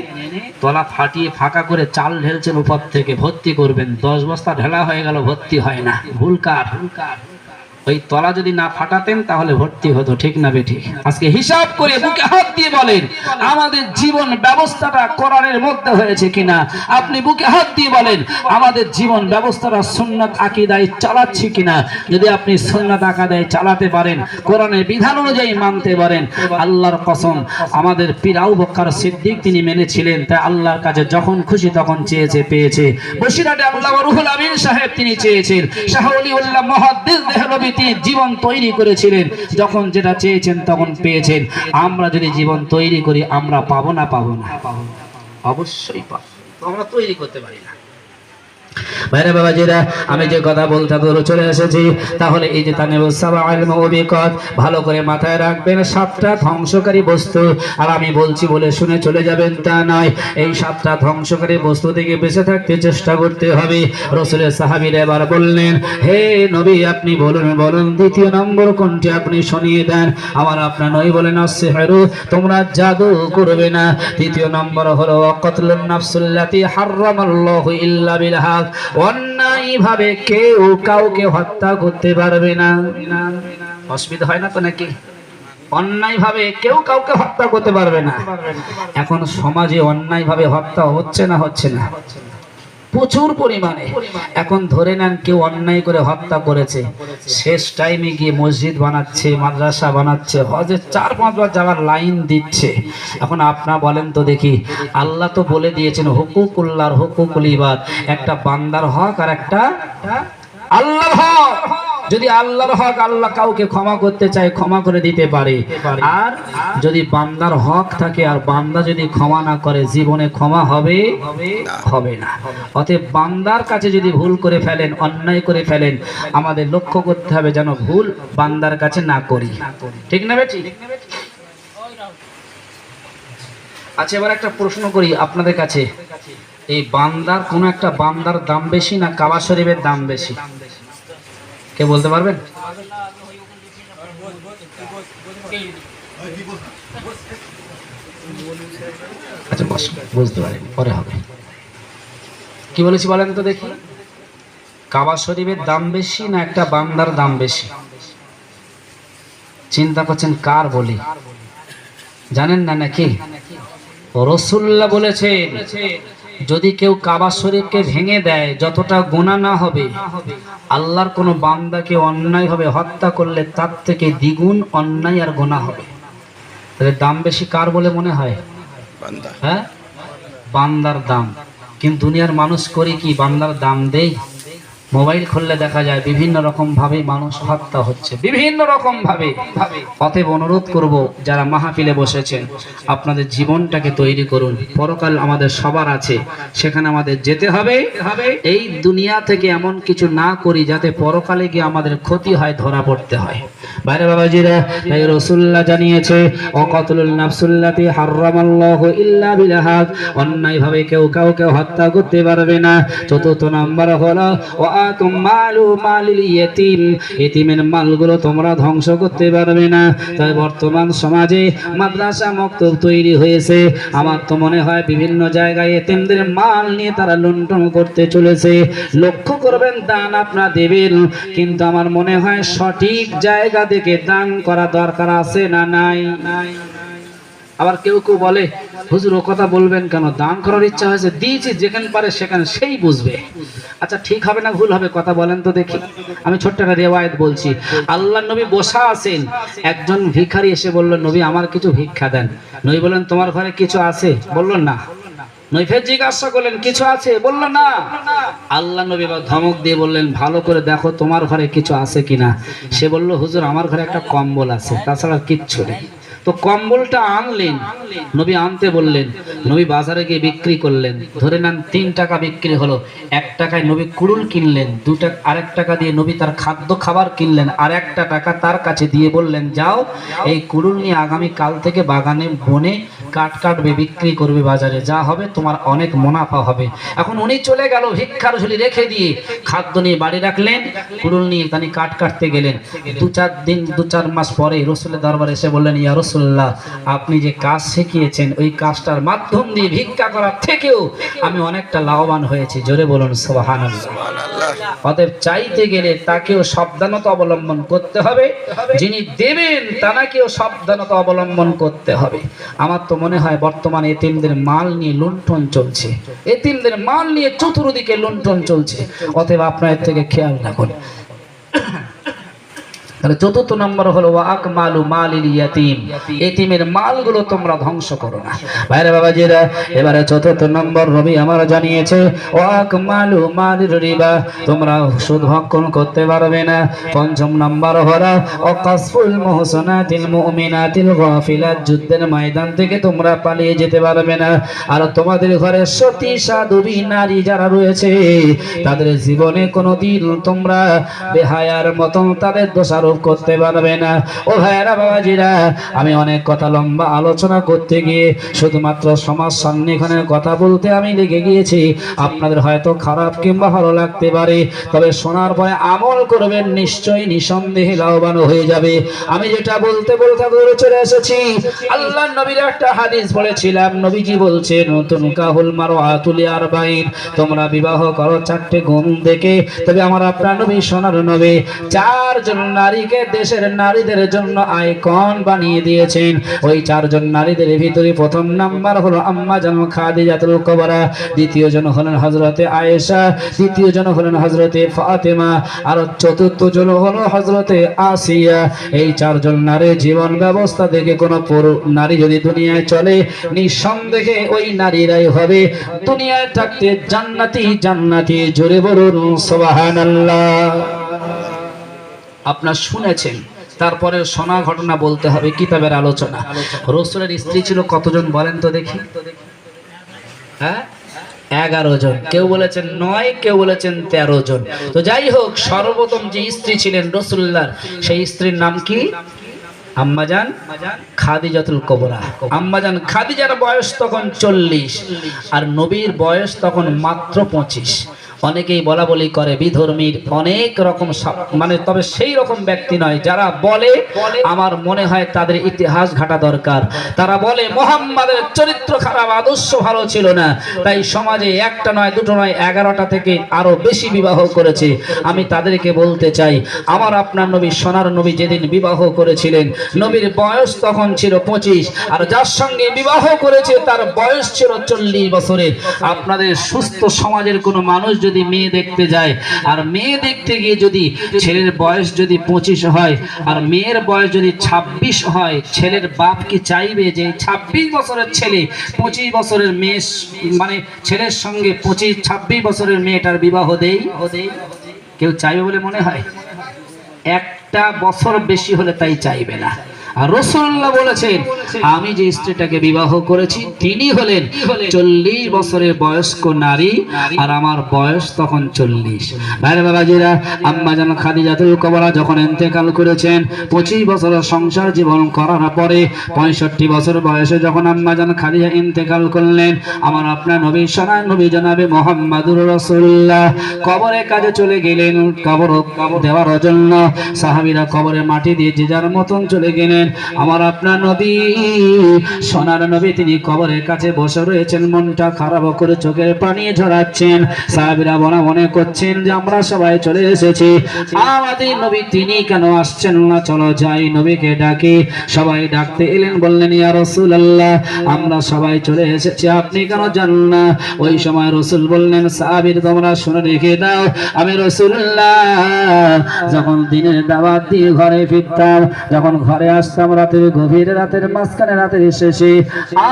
তলা ফাটিয়ে ফাঁকা করে চাল ঢেলছেন উপর থেকে, ভর্তি করবেন। 10 বস্তা ঢেলা হয়ে গেল, ভর্তি হয় না। ভুল কার? ওই তলা যদি না ফাটাতেন তাহলে ভর্তি হতো, ঠিক না বেঠিক? আজকে হিসাব করে বুকে হাত দিয়ে বলেন আমাদের জীবন ব্যবস্থাটা কোরআনের মধ্যে হয়েছে কিনা। আপনি বুকে হাত দিয়ে বলেন আমাদের জীবন ব্যবস্থাটা সুন্নাত আকীদায় চালাচ্ছি কিনা। যদি আপনি সুন্নাত আকীদায় চালাতে পারেন, কোরআনের বিধান অনুযায়ী মানতে পারেন, আল্লাহর কসম আমাদের পীর আবু বকর সিদ্দিক তিনি মেনেছিলেন, তাই আল্লাহর কাছে যখন খুশি তখন চেয়েছে, পেয়েছে। বসিরহাটে আল্লামা রুহুল আমিন সাহেব তিনি চেয়েছেন, শাহ ওলিউল্লাহ মুহাদ্দিস দেহলভী তিনি জীবন তৈরি করেছিলেন, যখন যেটা চেয়েছেন তখন পেয়েছেন। আমরা যদি জীবন তৈরি করি আমরা পাবো না? পাবো না? অবশ্যই পাবো। আমরা তৈরি করতে পারি না। ভাইরা বাবাজিরা, আমি যে কথা বলতে চলে এসেছি, তাহলে এই যে তানিবুস সাবাইল মুবিকাত ভালো করে মাথায় রাখবেন। 7টা ধ্বংসকারী বস্তু, আর আমি বলছি বলে শুনে চলে যাবেন তা নয়। এই 7টা ধ্বংসকারী বস্তু থেকে বেঁচে থাকতে চেষ্টা করতে হবে। রাসূলের সাহাবীরা এবার বললেন, হে নবী আপনি বলুন বলুন দ্বিতীয় নম্বর কোনটি আপনি শুনিয়ে দেন। আমার আপনার নবী বলেন আসসিহরু, তোমরা জাদু করবে না। তৃতীয় নম্বর হলো ওয়াকাতলুন নাফসুল্লাতী হারামাল্লাহু ইল্লা বিল হক, অন্যায় ভাবে কেউ কাউকে হত্যা করতে পারবে না। অসুবিধা হয় না তো নাকি? অন্যায় ভাবে কেউ কাউকে হত্যা করতে পারবে না। এখন সমাজে অন্যায় ভাবে হত্যা হচ্ছে না? হচ্ছে না? প্রচুর পরিমাণে। এখন ধরে নেন কেউ অন্যায় করে হত্যা করেছে, শেষ টাইমে গিয়ে মসজিদ বানাচ্ছে, মাদ্রাসা বানাচ্ছে, হজে 4-5 বার যাওয়ার লাইন দিচ্ছে। এখন আপনারা বলেন তো দেখি, আল্লাহ তো বলে দিয়েছেন হুকুকুল্লাহর হুকুকুল ইবাদ, একটা বান্দার হক আর একটা আল্লাহর হক। যদি আল্লাহর হক আল্লাহ কাউকে ক্ষমা করতে চায় ক্ষমা করে দিতে পারে, আর যদি বান্দার হক থাকে আর বান্দা যদি ক্ষমা না করে জীবনে ক্ষমা হবে হবে না। অতএব বান্দার কাছে যদি ভুল করে ফেলেন, অন্যায় করে ফেলেন, আমাদের লক্ষ্য করতে হবে যেন ভুল বান্দার কাছে না করি, ঠিক না বেটি? আচ্ছা, এবার একটা প্রশ্ন করি আপনাদের কাছে, এই বান্দার কোন একটা বান্দার দাম বেশি না কাবা শরীফের দাম বেশি? কে বলতে পারবেন? আচ্ছা বুঝতে পারেন, পরে হবে। কি বলেছি বলেন তো দেখি, কাবা শরীফের দাম বেশি না একটা বান্দার দাম বেশি? চিন্তা করছেন কার বলি, জানেন না নাকি? রাসূলুল্লাহ বলেছেন যদি কেউ কাবা শরীফকে ভেঙে দেয় যতটা গুনাহ না হবে, আল্লাহর কোনো বান্দাকে অন্যায়ভাবে হত্যা করলে তার থেকে দ্বিগুণ অন্যায় আর গুনাহ হবে। তাহলে দাম বেশি কার বলে মনে হয়? হ্যাঁ, বান্দার দাম। কিন্তু দুনিয়ার মানুষ করি কি, বান্দার দাম দেই? মোবাইল খুললে দেখা যায় বিভিন্ন রকম ভাবে মানুষ হত্যা হচ্ছে, বিভিন্ন রকম ভাবে। অতএব অনুরোধ করব যারা মাহফিলে বসেছেন, আপনাদের জীবনটাকে তৈরি করুন। পরকাল আমাদের সবার আছে, সেখানে আমাদের যেতে হবে। এই দুনিয়া থেকে এমন কিছু না করি যাতে পরকালে গিয়ে আমাদের ক্ষতি হয়, ধরা পড়তে হয়। বাইরে বাবাজিরা, তাই রাসূলুল্লাহ জানিয়েছে ওয়াকাতুলুন নাফসুল্লাতী হারামাল্লাহু ইল্লা বিল হক, অন্যায় ভাবে কেউ কাউকে হত্যা করতে পারবে না। চতুর্থ নাম্বার হলো ওয়াতুম মালু মালিল ইয়াতীম, এতিমের মালগুলো তোমরা ধ্বংস করতে পারবে না। তাই বর্তমান সমাজে মাদ্রাসা মক্তব তৈরি হয়েছে, আমার তো মনে হয় বিভিন্ন জায়গায় এতিমদের মাল নিয়ে তারা লুণ্ঠন করতে চলেছে। লক্ষ্য করবেন দান আপনারা দেবেন, কিন্তু আমার মনে হয় সঠিক জায়গা থেকে দান করা দরকার আছে না নাই? আবার কেউ কেউ বলে হুজুর ও কথা বলবেন কেন, দান করার ইচ্ছা হয়েছে দিয়েছি, যেখানে পারে সেখানে সেই বুঝবে। আচ্ছা ঠিক হবে না ভুল হবে কথা বলেন তো দেখি। আমি ছোট্ট একটা রিওয়ায়াত বলছি। আল্লাহর নবী বসা আছেন, একজন ভিখারি এসে বলল নবী আমার কিছু ভিক্ষা দেন। নবী বললেন তোমার ঘরে কিছু আছে? বলল না। নবী ফের জিজ্ঞাসা করলেন কিছু আছে? বলল না। আল্লাহ নবী ধমক দিয়ে বললেন ভালো করে দেখো তোমার ঘরে কিছু আছে কিনা। সে বলল হুজুর আমার ঘরে একটা কম্বল আছে, তাছাড়া কিচ্ছু নেই। তো কম্বলটা আনলেন, নবী আনতে বললেন, নবী বাজারে গিয়ে বিক্রি করলেন। ধরে নেন 3 টাকা বিক্রি হলো, 1 টাকায় নবী কুড়ুল কিনলেন, 2 টাকা আরেক টাকা দিয়ে নবী তার খাদ্য খাবার কিনলেন, আর 1 টাকা তার কাছে দিয়ে বললেন যাও এই কুড়ুল নিয়ে আগামী কাল থেকে বাগানে বনে কাট কাটবে, বিক্রি করবে বাজারে, যা হবে তোমার অনেক মুনাফা হবে। এখন উনি চলে গেল ভিক্ষার ঝুলি রেখে দিয়ে, খাদ্য নিয়ে বাড়ি রাখলেন, কুড়ুল নিয়ে তিনি কাট কাটতে গেলেন। 2-4 দিন 2-4 মাস পরে রাসূলের দরবারে এসে বললেন ইয়া রাসূলুল্লাহ রাসূলুল্লাহ, আপনি যে কাজ শিখিয়েছেন ওই কাজটার মাধ্যম দিয়ে ভিক্ষা করার থেকেও আমি অনেকটা লাভবান হয়েছি। জোরে বলুন সুবহানাল্লাহ। অতএব চাইতে গেলে তাকেও সাবধানতা অবলম্বন করতে হবে, যিনি দেবেন তাকেও সাবধানতা অবলম্বন করতে হবে। আমার তো মনে হয় বর্তমানে এতিমদের মাল নিয়ে লুণ্ঠন চলছে, এতিমদের মাল নিয়ে চতুর্দিকে লুণ্ঠন চলছে। অতএব আপনার থেকে খেয়াল রাখুন। তাহলে চতুর্থ নম্বর হলো ওয়াকমালু মালিল ইয়াতীম, এতিমের মালগুলো তোমরা ধ্বংস করো না। ভাইরা বাবাজিরা, এবারে চতুর্থ নম্বর নবী আমার জানিয়েছে ওয়াকমালু মালির রিবা, তোমরা সুদ ভক্ষণ করতে পারবে না। পঞ্চম নম্বর হলো ওয়াকাসফুল মুহসানাতিল মুমিনাতিল গাফিলাত, যুদ্ধের ময়দান থেকে তোমরা পালিয়ে যেতে পারবে না। আর তোমাদের ঘরে সতী সাধবী নারী যারা রয়েছে তাদের জীবনে কোনোদিন তোমরা বেহায়ার মতন তাদের দোষারোপ করতে পারবে না। ও ভাইরা বাবাজিরা, আমি অনেক কথা লম্বা আলোচনা করতে গিয়ে শুধুমাত্র সমাজ সন্নিধানের কথা বলতে আমি লেগে গিয়েছি। আপনাদের হয়তো খারাপ কিংবা ভালো লাগতে পারে, তবে শোনার পরে আমল করবেন, নিশ্চয়ই নিঃসন্দেহে লাভবান হয়ে যাবে। আমি যেটা বলতে বলতে ধরে চলে এসেছি, আল্লাহর নবীর একটা হাদিস বলেছিলাম। নবীজি বলছেন নতুন কাহুল মারওয়াতুল আরবাইন, তোমরা বিবাহ করো চারটে গুণ দেখে। তবে আমার আপনার নবী সোনার নবী চারজন নারীকে দেশের নারীদের জন্য আইকন বানিয়ে দিয়েছেন। ওই চারজন নারীদের ভিতরে প্রথম নাম্বার হলো আম্মা জান খাদিজাতুল কুবরা, দ্বিতীয় জন হলেন হযরতে আয়েশা, তৃতীয় জন হলেন হযরতে ফাতেমা, আর চতুর্থ জন হলো হযরতে আসিয়া। এই চারজন নারীর জীবন ব্যবস্থা দেখে কোন নারী যদি দুনিয়ায় চলে, নিঃসন্দেহে ওই নারীরাই হবে দুনিয়ায় থাকতে জান্নাতি জান্নাতি। জোরে বলুন সুবহানাল্লাহ। আপনার শুনেছেন, তারপরে শোনা ঘটনা বলতে হবে, কিতাবের আলোচনা। রাসূলের স্ত্রী ছিল কতজন বলেন তো দেখি? হ্যাঁ, 11 জন। কেউ বলেছেন 9, কেউ বলেছেন 13 জন। তো যাই হোক, সর্বপ্রথম যে স্ত্রী ছিলেন রাসূলুল্লাহর, সেই স্ত্রীর নাম কি? আম্মাজান খাদিজাতুল কুবরা। আম্মাজান খাদিজার বয়স তখন 40, আর নবীর বয়স তখন মাত্র 25। অনেকেই বলা বলি করে বিধর্মীর অনেক রকম, মানে তবে সেই রকম ব্যক্তি নয় যারা বলে। আমার মনে হয় তাদের ইতিহাস ঘাটা দরকার। তারা বলে মুহাম্মাদের চরিত্র খারাপ, আদর্শ ভালো ছিল না, তাই সমাজে একটা নয়, দুটো নয়, 11টা থেকে আরো বেশি বিবাহ করেছে। আমি তাদেরকে বলতে চাই, আমার আপনার নবী সোনার নবী যেদিন বিবাহ করেছিলেন, নবীর বয়স তখন ছিল 25, আর যার সঙ্গে বিবাহ করেছে তার বয়স ছিল 40 বছরের। আপনাদের সুস্থ সমাজের কোনো মানুষ যদি মেয়ে দেখতে যায়, আর মেয়ে দেখতে গিয়ে যদি ছেলের বয়স যদি 25 হয় আর মেয়ের বয়স যদি 26 হয়, ছেলের বাপ কি চাইবে যে 26 বছরের ছেলে 25 বছরের মেয়ে, মানে ছেলের সঙ্গে 26 বছরের মেয়েটার বিবাহ দেই? কেউ চাইবে বলে মনে হয়? একটা বছর বেশি হলে তাই চাইবে না। আর রাসূলুল্লাহ বলেছেন, আমি যে স্ত্রীটাকে বিবাহ করেছি তিনি হলেন 40 বছরের বয়স্ক নারী, আর আমার বয়স তখন 40। ভাইরা বাবাজিরা, আম্মা জান খাদিজাতুল কুবরা যখন ইন্তেকাল করেছেন, 25 বছরের সংসার জীবন করার পরে 65 বছর বয়সে যখন আম্মা জান খাদিজা ইন্তেকাল করলেন, আমার আপনার নবী সোনার নবী জনাবে মুহাম্মাদুর রাসূলুল্লাহ কবরের কাছে চলে গেলেন। কবর দেওয়ার জন্য সাহাবীরা কবরে মাটি দিয়ে যে যার মতন চলে গেলেন। আমার আপনার নবী সোনার নবী তিনি কবরের কাছে বসে রয়েছেন, মনটা খারাপ করে চোখের পানি ঝরাচ্ছেন। সাহাবীরা মনে করছেন যে আমরা সবাই চলে এসেছি, আমাদের নবী তিনি কেন আসছেন না? চলো যাই, নবীকে ডাকি। সবাই ডাকতে এলেন, বললেন ইয়া রাসূলুল্লাহ, আমরা সবাই চলে এসেছি, আপনি কেন যান না? ওই সময় রাসূল বললেন, সাহাবীর তোমরা শুনে রেখে দাও, আমি রাসূলুল্লাহ যখন দিনের দাওয়াত দিয়ে ঘরে ফিরতাম, যখন ঘরে আসতাম রাতের গভীর রাতের মাঝখানে রাতের শেষে,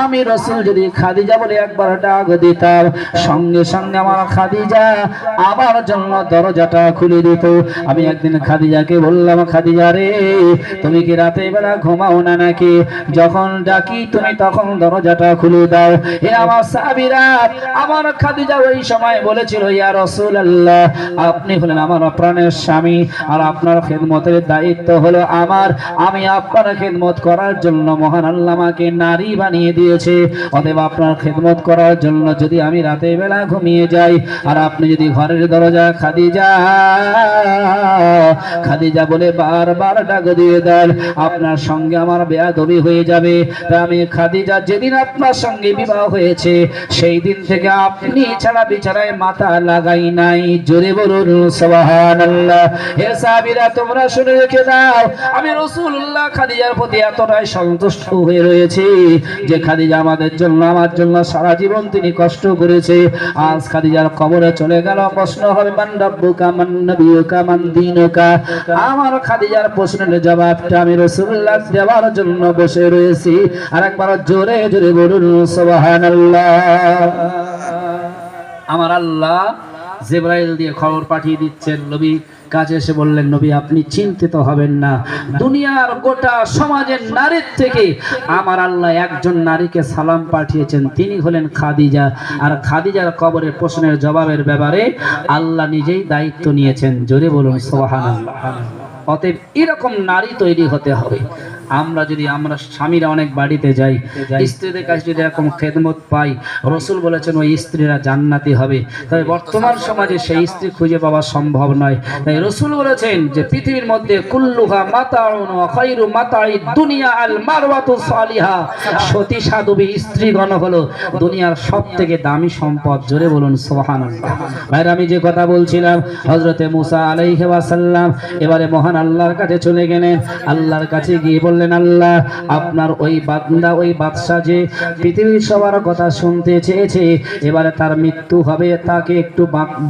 আমি রাসূল যদি খাদিজা বলে একবার ডাক দিতাম, সঙ্গে সঙ্গে আমার খাদিজা আমার জন্য দরজাটা খুলে দিত। আমি একদিন খাদিজাকে বললাম, খাদিজা রে, তুমি কি রাতে বেলা ঘুমাও না নাকি? যখন ডাকি তুমি তখন দরজাটা খুলে দাও। হে আমার সাহাবীরা, আমার খাদিজা ওই সময় বলেছিল, ইয়া রাসূলুল্লাহ, আপনি হলেন আমার প্রাণের স্বামী, আর আপনার খেদমতের দায়িত্ব হলো আমার। আমি আপনার খেদমত করার জন্য মহান আল্লাহ আমাকে নারী বানিয়ে দিয়েছে। অতএব আপনার খেদমত করার জন্য যদি আমি রাতের বেলা ঘুমিয়ে যাই আর আপনি যদি ঘরের দরজা খাদিজা খাদিজা বলে বারবার ডাক দিয়ে দেন, আপনার সঙ্গে আমার বেয়াদবি হয়ে যাবে। তাই আমি খাদিজা, যেদিন আপনার সঙ্গে বিবাহ হয়েছে সেই দিন থেকে আপনি ছাড়া বিছানায় মাথা লাগাই নাই। জোরে বলুন সুবহানাল্লাহ। হে সাহাবীরা, তোমরা শুনে রেখে দাও, আমি রাসূলুল্লাহ খাদিজার প্রতি এতটাই সন্তুষ্ট হয়ে রয়েছি যে খাদিজা আমাদের জন্য, আমার জন্য সারা জীবন তিনি কষ্ট করেছে। আজ খাদিজার কবরে চলে গেল, প্রশ্ন হবে মান রাব্বুকা মান নবিয়ুকা মান দীনুকা। আমার খাদিজার প্রশ্নের জবাবটা আমি রাসূলুল্লাহ দেওয়ার জন্য বসে রয়েছি। আরেকবার জোরে জোরে বলুন সুবহানাল্লাহ। আমার আল্লাহ জিবরাইল দিয়ে খবর পাঠিয়ে দিচ্ছেন, নবী কাছে এসে বললেন, নবী আপনি চিন্তিত হবেন না, দুনিয়ার গোটা সমাজের নারীর থেকে আমার আল্লাহ একজন নারীকে সালাম পাঠিয়েছেন, তিনি হলেন খাদিজা। আর খাদিজার কবরের প্রশ্নের জবাবের ব্যাপারে আল্লাহ নিজেই দায়িত্ব নিয়েছেন। জোরে বলুন সুবহানাল্লাহ। অতএব এরকম নারী তৈরি হতে হবে। আমরা স্বামীরা অনেক বাড়িতে যাই, স্ত্রীদের কাছে যদি এরকম খেদমত পাই, রাসূল বলেছেন ওই স্ত্রীরা জান্নাতি হবে। তবে বর্তমান সমাজে সেই স্ত্রী খুঁজে পাওয়া সম্ভব নয়। তাই রাসূল বলেছেন যে পৃথিবীর মধ্যে কুল্লুহা মাতাউন ওয়া খায়রু মাতাইদ দুনিয়া আল মারওয়াতু সালিহা। সতী সাধবী স্ত্রীগণ হলো দুনিয়ার সবথেকে দামি সম্পদ। জোরে বলুন সুবহানাল্লাহ। ভাইরা, আমি যে কথা বলছিলাম, হযরতে মুসা আলাইহি ওয়াসাল্লাম এবারে মহান আল্লাহর কাছে চলে গেলেন। আল্লাহর কাছে গিয়ে বললেন, আল্লাহ আপনার ওই বান্দা, ওই বাদশা যে পৃথিবীর সবার কথা শুনতে চেয়েছে, এবারে তার মৃত্যু হবে, তাকে একটু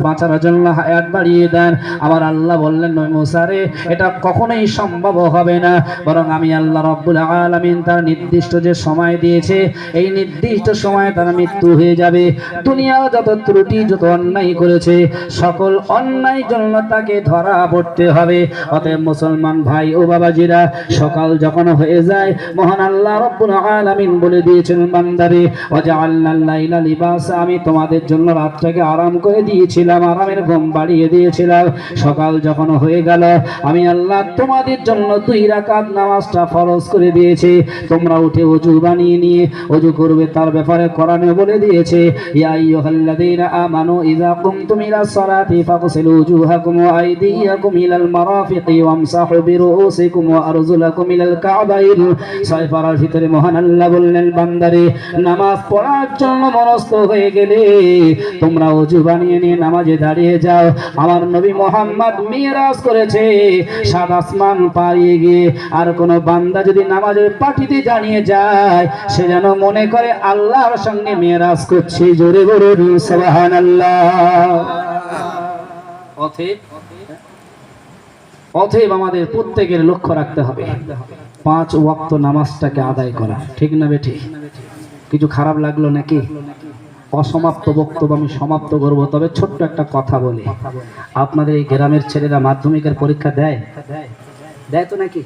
বাঁচানোর জন্য হায়াত বাড়িয়ে দেন। আমার আল্লাহ বললেন, নবী মুসা রে, এটা কখনোই সম্ভব হবে না, বরং আমি আল্লাহ রাব্বুল আলামিন তার নির্দিষ্ট যে সময় দিয়েছে, এই নির্দিষ্ট সময়ে তার মৃত্যু হয়ে যাবে। দুনিয়ার যত ত্রুটি, যত অন্যায় করেছে, সকল অন্যায় জন্য তাকে ধরা পড়তে হবে। অতএব মুসলমান ভাই ও বাবাজিরা, সকাল যখন হয়ে যায়, মহান আল্লাহ রাব্বুল আলামিন বলে দিয়েছেন, বান্দারে ওয়াজআলনাল লাইলা লিবাসা, আমি তোমাদের জন্য রাতটাকে আরাম করে দিয়েছিলাম, আরামের ঘুম বাড়িয়ে দিয়েছিলাম। সকাল যখন হয়ে গেল, আমি আল্লাহ তোমাদের জন্য 2 রাকাত নামাজটা ফরজ করে দিয়েছি। তোমরা উঠে ওযু বানিয়ে নিয়ে ওযু করবে, তার ব্যাপারে কোরআনে বলে দিয়েছে, ইয়া আইয়ুহাল্লাযীনা আমানু ইযা কুমতুম ইলাস সালাতি ফাগসিলু ওযুহাকুম ওয়া আইদিয়াকুম ইলাল মারাফিকি ওয়ামসাহু বিরুউসিকুম ওয়া আরজুলাকুম ইলাল কাবাইল। 6 পারার ভিতরে মহান আল্লাহ বললেন, বান্দারে নামাজ পড়ার জন্য মনস্থ হয়ে গেলে তোমরা ওযু বানিয়ে নিয়ে নামাজে দাঁড়িয়ে যাও। আমার নবী মুহাম্মদ মিরাজ করেছে 7 আসমান পাড়িয়ে গিয়ে। আর কোন বান্দা যদি নামাজের পাটিতে জানিয়ে যায়, সে যেন মনে করে আল্লাহর সঙ্গে মিরাজ করছে। জোরে বলুন সুবহানাল্লাহ। অতএব আমাদের প্রত্যেকের লক্ষ্য রাখতে হবে 5 ওয়াক্ত নামাজটাকে আদায় করা। ঠিক না বেঠি? কিছু খারাপ লাগলো নাকি? অসমাপ্ত বক্তব্য আমি সমাপ্ত করব, তবে ছোট্ট একটা কথা বলি। আপনাদের এই গ্রামের ছেলেরা মাধ্যমিকের পরীক্ষা দেয় তো নাকি?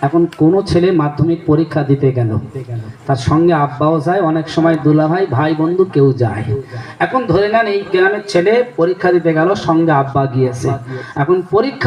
এখন কোন ছেলে মাধ্যমিক পরীক্ষা দিতে গেল, তার সঙ্গে আব্বাও যায়, অনেক সময় দুলাভাই, ভাই বন্ধু কেউ যায়। এখন ধরে নেন এই গ্রামের ছেলে পরীক্ষা দিতে গেল, সঙ্গে আব্বা গিয়েছে। এখন পরীক্ষা